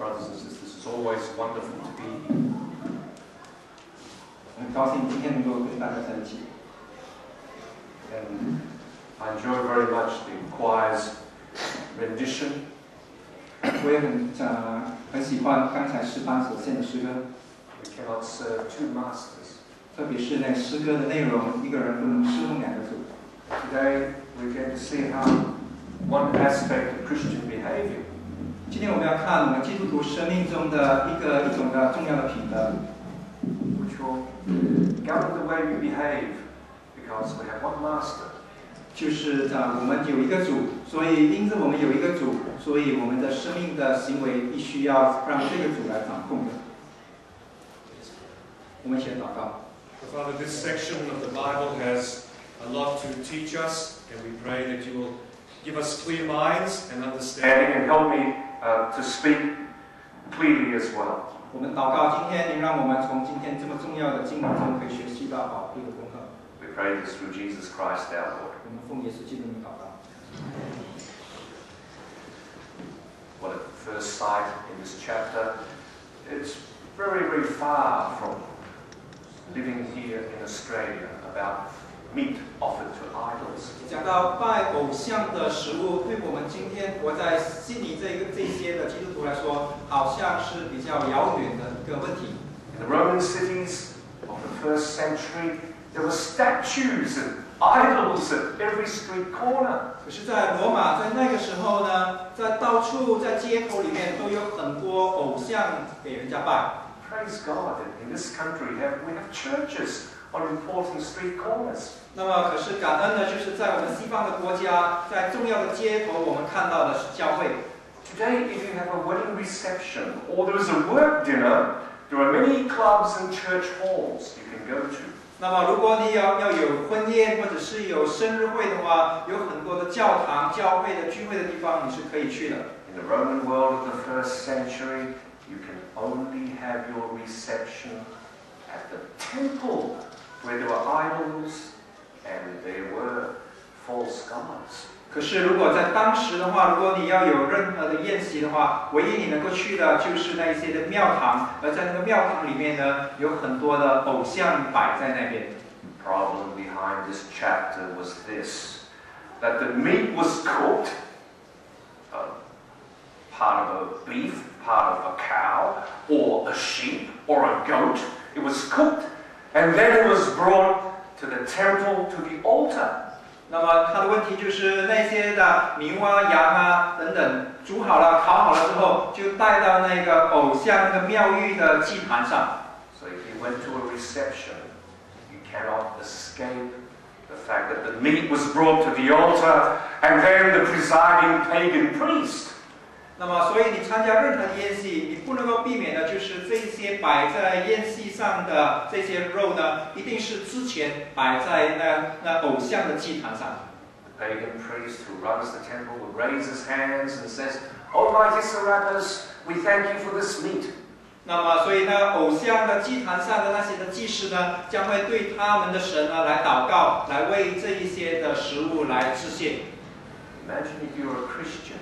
brothers and sisters. It's always wonderful to be here. 很高兴今天能够跟大家在一起。And I enjoy very much the choir's rendition. 我也很喜欢刚才诗班所献的诗歌。We cannot serve two masters. 特别是那诗歌的内容，一个人不能侍奉两个主。Today we're going to see how one aspect of Christian behavior. 今天我们要看我们基督徒生命中的一种的重要的品德， which will govern the way we behave, because we have one master. 就是我们有一个主，所以因着我们有一个主，所以我们的生命的行为必须要让这个主来掌控的。我们一起来祷告。 Father, this section of the Bible has a lot to teach us, and we pray that you will give us clear minds and understanding, and help me to speak clearly as well. 我们祷告，今天您让我们从今天这么重要的经文中可以学习到宝贵的功课。 We pray this through Jesus Christ our Lord. 我们奉耶稣基督名祷告。 Well, at first sight in this chapter, it's very, very far from living here in Australia about meat offered to idols. 讲到拜偶像的食物，对我们今天活在悉尼这些的基督徒来说，好像是比较遥远的一个问题。 In the Roman cities of the first century, there were statues and idols at every street corner. 可是，在罗马，在那个时候呢，在到处在街头里面都有很多偶像给人家拜。 Praise God that in this country we have churches on important street corners. 那么，可是感恩的就是在我们西方的国家，在重要的街头，我们看到的是教会。 Today, if you have a wedding reception or there is a work dinner, there are many clubs and church halls you can go to. 那么，如果你要有婚宴或者是有生日会的话，有很多的教堂、教会的聚会的地方，你是可以去的。 In the Roman world of the first century, you can only have your reception at the temple, where there were idols and there were false gods. 可是，如果在当时的话，如果你要有任何的宴席的话，唯一你能够去的就是那一些的庙堂，而在那个庙堂里面呢，有很多的偶像摆在那边。 The problem behind this chapter was this, that the meat was cooked, part of a beef, part of a cow, or a sheep, or a goat. It was cooked, and then it was brought to the temple, to the altar. 那么它的问题就是那些的牛啊、羊啊等等煮好了、烤好了之后，就带到那个偶像的庙宇的祭坛上。 So if you went to a reception, you cannot escape the fact that the meat was brought to the altar, and then the presiding pagan priest. 那么，所以你参加任何的宴席，你不能够避免的就是这些摆在宴席上的这些肉呢，一定是之前摆在那偶像的祭坛上。 The pagan priest who runs the temple would raise his hands and says, "Almighty Serapis, we thank you for this meat." 那么，所以呢，偶像的祭坛上的那些的祭司呢，将会对他们的神呢来祷告，来为这一些的食物来致谢。 Imagine if you're a Christian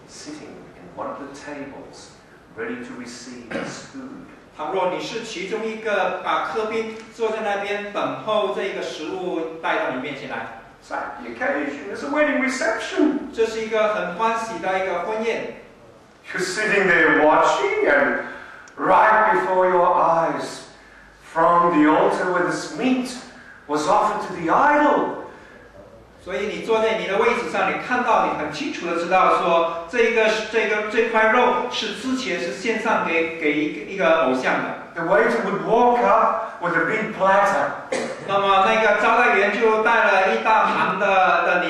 sitting in one of the tables, ready to receive this food. 倘若你是其中一个客宾，坐在那边等候这个食物带到你面前来。 It's like the occasion, it's a wedding reception. 这是一个很欢喜的一个婚宴。 You're sitting there watching, and right before your eyes, from the altar where this meat was offered to the idol. 所以你坐在你的位置上，你看到，你很清楚的知道说，这块肉是之前是献上给一个偶像的。 The waiter would walk up with a big platter. 那么那个招待员就带了一大盘的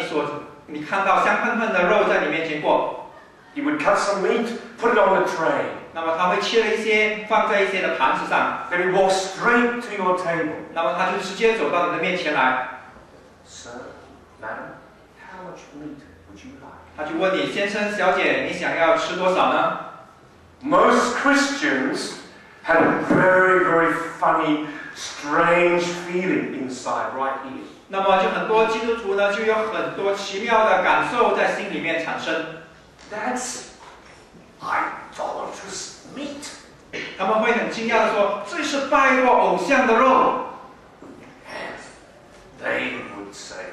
你看到香喷喷的肉在你面前过。 He would cut some meat, put it on the tray. 那么他会切了一些放在一些的盘子上。 Then he walks straight to your table. 那么他就直接走到你的面前来。 Sir, madam, how much meat would you like? 他就问你，先生、小姐，你想要吃多少呢？ Most Christians had a very, very funny, strange feeling inside right here. 那么就很多基督徒呢，就有很多奇妙的感受在心里面产生。That's idolatrous meat. 他们会很惊讶的说：“这是拜过偶像的肉。” And they would say,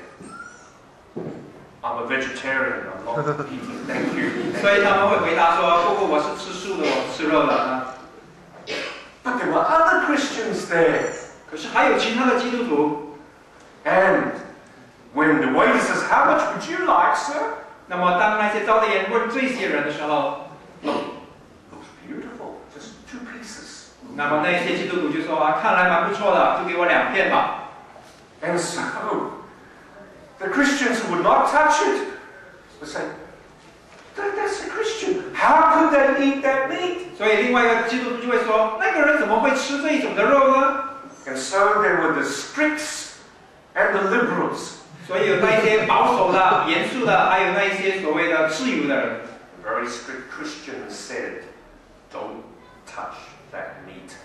I'm a vegetarian, I'm not eating, thank you. 所以他们会回答说：“不过我是吃素的，我不吃肉的。” But there were other Christians there. 可是还有其他的基督徒。And when the waiter says, how much would you like, sir? 那么当那些招待员问这些人的时候， Looks beautiful, just 2 pieces. 那么那些基督徒就说：“啊，看来蛮不错的，就给我2片吧。” And so, the Christians who would not touch it would say, that's a Christian. How could they eat that meat? 所以另外一个基督徒就会说：“那个人怎么会吃这一种的肉呢？” And so there were the stricts and the liberals. 所以有那一些保守的、严肃的，还有那一些所谓的自由的人。Very strict Christians said, don't touch that meat.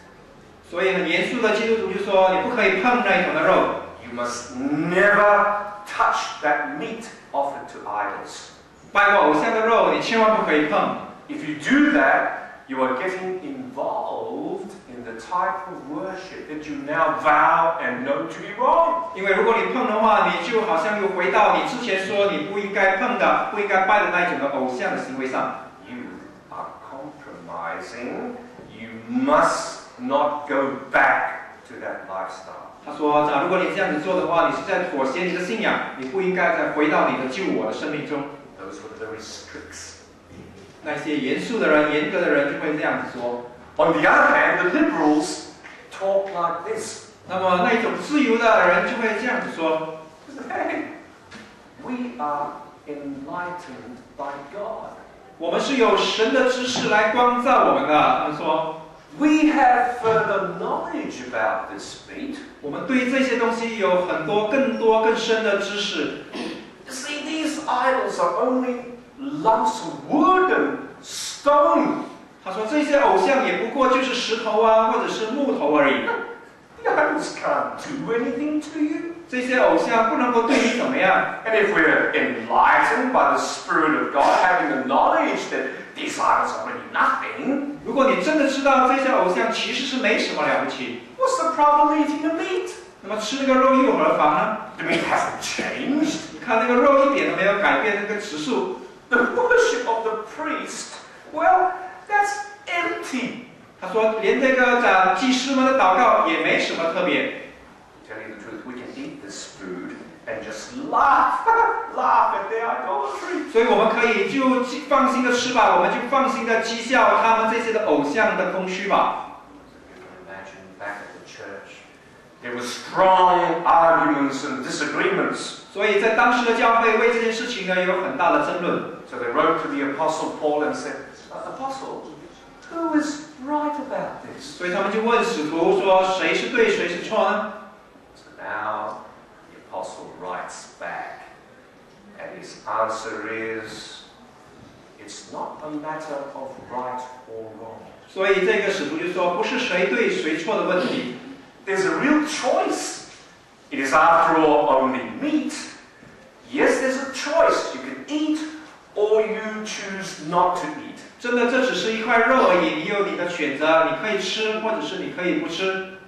所以很严肃的基督徒就说：“你不可以碰那一种的肉。” You must never touch that meat offered to idols. 拜过偶像的肉，你千万不可以碰。 If you do that, you are getting involved in the type of worship that you now vow and know to be wrong. 因为如果你碰的话，你就好像又回到你之前说你不应该碰的、不应该拜的那一种的偶像的行为上。You are compromising. You must not go back to that lifestyle. 他说：“如果你这样子做的话，你是在妥协你的信仰，你不应该再回到你的救我的生命中。” Those were the very stricts. 那些严肃的人、严格的人就会这样子说。 On the other hand, the liberals talk like this. 那么那一种自由的人就会这样子说 Hey, we are enlightened by God. 我们是有神的知识来光照我们的。他们说 We have further knowledge about this meat. 我们对这些东西有很多、更多、更深的知识。 You see, these idols are only lumps of wood and stone. 他说这些偶像也不过就是石头啊，或者是木头而已。 The idols can't do anything to you. 这些偶像不能够对你怎么样。 And if we're enlightened by the Spirit of God, having the knowledge that these idols are really nothing, 如果你真的知道这些偶像其实是没什么了不起， what's the problem eating the meat? 那么吃那个肉又有何妨呢？ The meat hasn't changed. 你看那个肉一点都没有改变那个指数。 The worship of the priest, well, that's empty. 他说连这个祭司们的祷告也没什么特别。 To tell you the truth, we can eat this food and just laugh at their idolatry. 所以我们可以就放心的吃吧，我们就放心的讥笑他们这些的偶像的空虚吧。 You can imagine back at the church, there were strong arguments and disagreements. 所以在当时的教会为这件事情呢有很大的争论。 So they wrote to the Apostle Paul and said, Apostle, who is right about this? 所以他们就问使徒说谁是对谁是错呢？ So now the Apostle writes back, and his answer is, it's not a matter of right or wrong. 所以这个使徒就说不是谁对谁错的问题。 There's a real choice. It is after all only meat. Yes, there's a choice. You can eat or you choose not to eat. 真的，这只是一块肉而已，你有你的选择，你可以吃，或者是你可以不吃。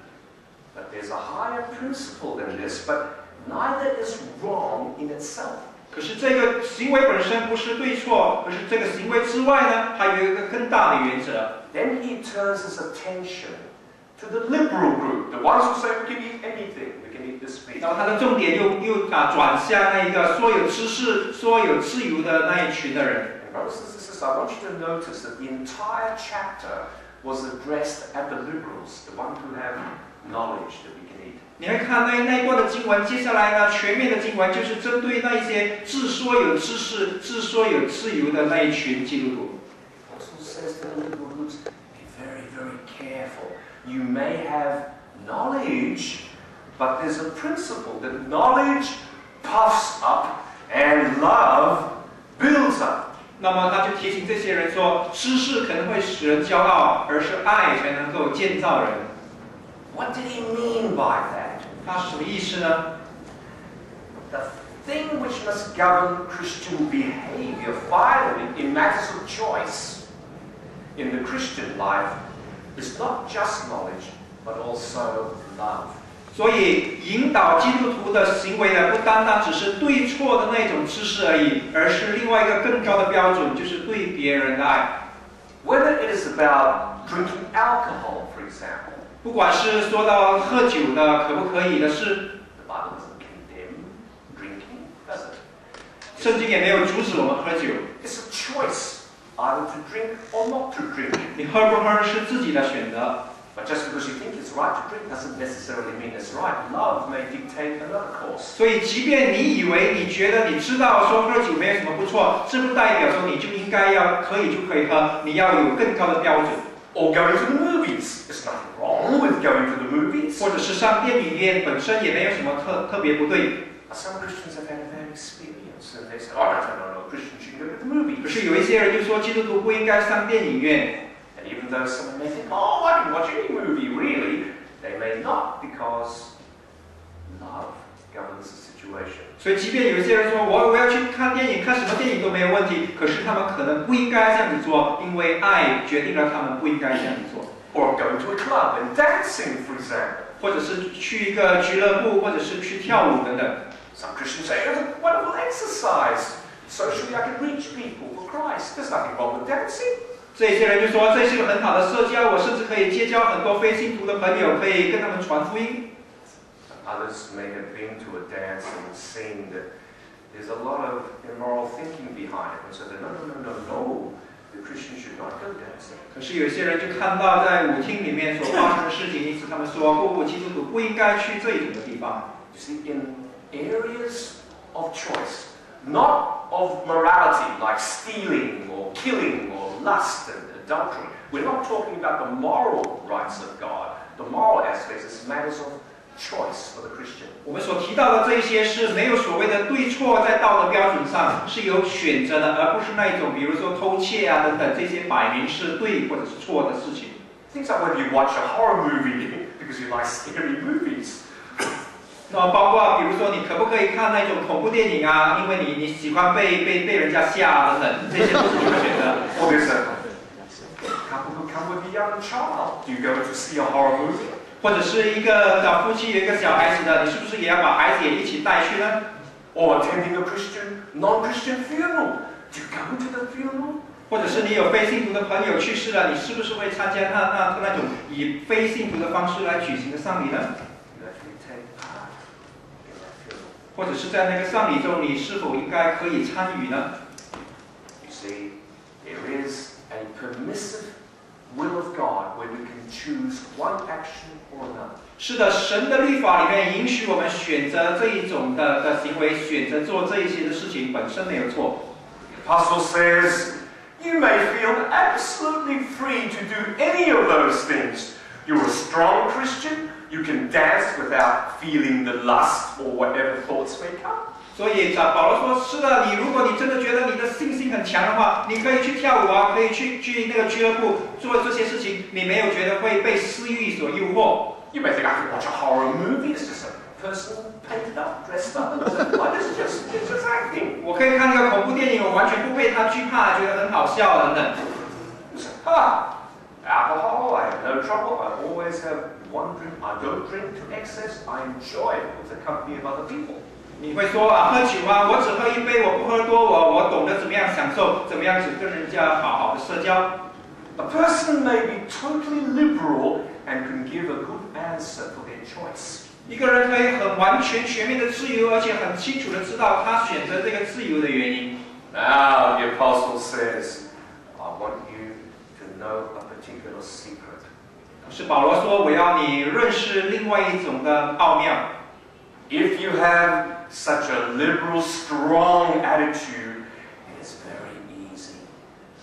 But there's a higher principle than this, but neither is wrong in itself. 可是这个行为本身不是对错，可是这个行为之外呢，还有一个更大的原则。 Then he turns his attention to the liberal group, the ones who say we can eat anything, we can eat this meat. 然后他的重点又转向那一个说有知识、说有自由的那一群的人。 And brothers and sisters, I want you to notice that the entire chapter was addressed at the liberals, the ones who have knowledge that we can eat. 你会看那一段的经文，接下来呢，全面的经文就是针对那一些自说有知识、自说有自由的那一群基督徒。 Also says to the liberal groups, be very, very careful. You may have knowledge, but there's a principle that knowledge puffs up and love builds up. 那么他就提醒这些人说，知识可能会使人骄傲，而是爱才能够建造人。 What did he mean by that? 他是什么意思呢？ The thing which must govern Christian behavior finally in matters of choice in the Christian life is not just knowledge, but also love. 所以，引导基督徒的行为呢，不单单只是对错的那种知识而已，而是另外一个更高的标准，就是对别人的爱。Whether it is about drinking alcohol, for example, 不管是说到喝酒的可不可以的事， the Bible doesn't condemn drinking, does it? 圣经也没有阻止我们喝酒。 It's a choice, either to drink or not to drink. 你喝不喝是自己的选择。 But just because you think it's right to drink doesn't necessarily mean it's right. Love may dictate another course. 所以，即便你以为你觉得你知道说喝酒没有什么不错，这不代表说你就应该要可以就可以喝，你要有更高的标准。 Or going to the movies. There's nothing wrong with going to the movies. 或者是上电影院本身也没有什么特别不对。 Some Christians have had a bad experience and they say, oh, no, Christians shouldn't go to the movies. 可是有一些人就说基督徒不应该上电影院。 And even though someone may think, oh, I can watch any movie, really, they may not because love governs the situation. 所以，即便有一些人说我要去看电影，看什么电影都没有问题，可是他们可能不应该这样子做，因为爱决定了他们不应该这样子做。 Or going to a club and dancing, for example. 或者是去一个俱乐部，或者是去跳舞等等。 Some Christians say, it's a wonderful exercise. Socially, I can reach people for Christ. There's nothing wrong with dancing. 这些人就说这是个很好的社交，我甚至可以结交很多非信徒的朋友，可以跟他们传福音。 Others may have been to a dance and seen that there's a lot of immoral thinking behind it. And so they no, the Christian should not go dancing. 可是有些人就看到在舞厅里面所发生的事情，因此他们说不，基督徒不应该去这一种的地方。 You see, in areas of choice, not of morality like stealing or killing or lust and adultery. We're not talking about the moral rights of God, the moral aspects. It's matters of choice for the Christian. 我们所提到的这一些是没有所谓的对错，在道德标准上是有选择的，而不是那一种，比如说偷窃啊等等这些摆明是对或者是错的事情。 Things like whether you watch a horror movie because you like scary movies. 那么包括比如说你可不可以看那种恐怖电影啊？因为你喜欢被人家吓等等，这些都是你的选择。 Or there's a couple who come with a young child. Do you go to see a horror movie? 或者是一个夫妻有一个小孩子的，你是不是也要把孩子也一起带去呢？ Or attending a non-Christian funeral. Do you go to the funeral? 或者是你有非信徒的朋友去世了，你是不是会参加那种以非信徒的方式来举行的丧礼呢？ You actually take part in that funeral. 或者是在那个丧礼中，你是否应该可以参与呢？ You see, there is a permissive will of God where we can choose one action or another. 是的，神的律法里面允许我们选择这一种的行为，选择做这一些的事情本身没有错。 The apostle says, you may feel absolutely free to do any of those things. You're a strong Christian. You can dance without feeling the lust or whatever thoughts may come. 所以保罗说：“是的，如果你真的觉得你的信心很强的话，你可以去跳舞啊，可以去那个俱乐部做这些事情，你没有觉得会被私欲所诱惑。 You may think I can watch a horror movie. It's just a person painted up, dressed up. It's just acting. 我可以看那个恐怖电影，我完全不被他惧怕，觉得很好笑等等。 Alcohol, I have no trouble. I always have one drink. I don't drink to excess. I enjoy it with the company of other people. 你会说啊，喝酒啊，我只喝一杯，我不喝多，我懂得怎么样享受，怎么样子跟人家好好的社交。 A person may be totally liberal and can give a good answer for their choice. 一个人可以很完全全面的自由，而且很清楚的知道他选择这个自由的原因。 Now the apostle says, I want you to know a particular secret. 可是保罗说，我要你认识另外一种的奥妙。 If you have such a liberal, strong attitude, it is very easy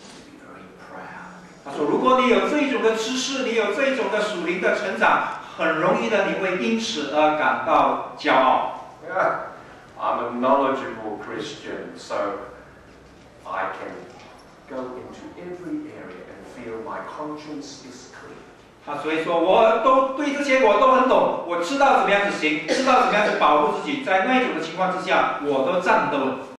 to be very proud. 他说，如果你有这一种的知识，你有这一种的属灵的成长，很容易的你会因此而感到骄傲。 Yeah, I'm a knowledgeable Christian, so I can go into every area and feel my conscience is clear. 所以说，我都对这些我都很懂，我知道怎么样子行，知道怎么样子保护自己，在那种的情况之下，我都站得稳。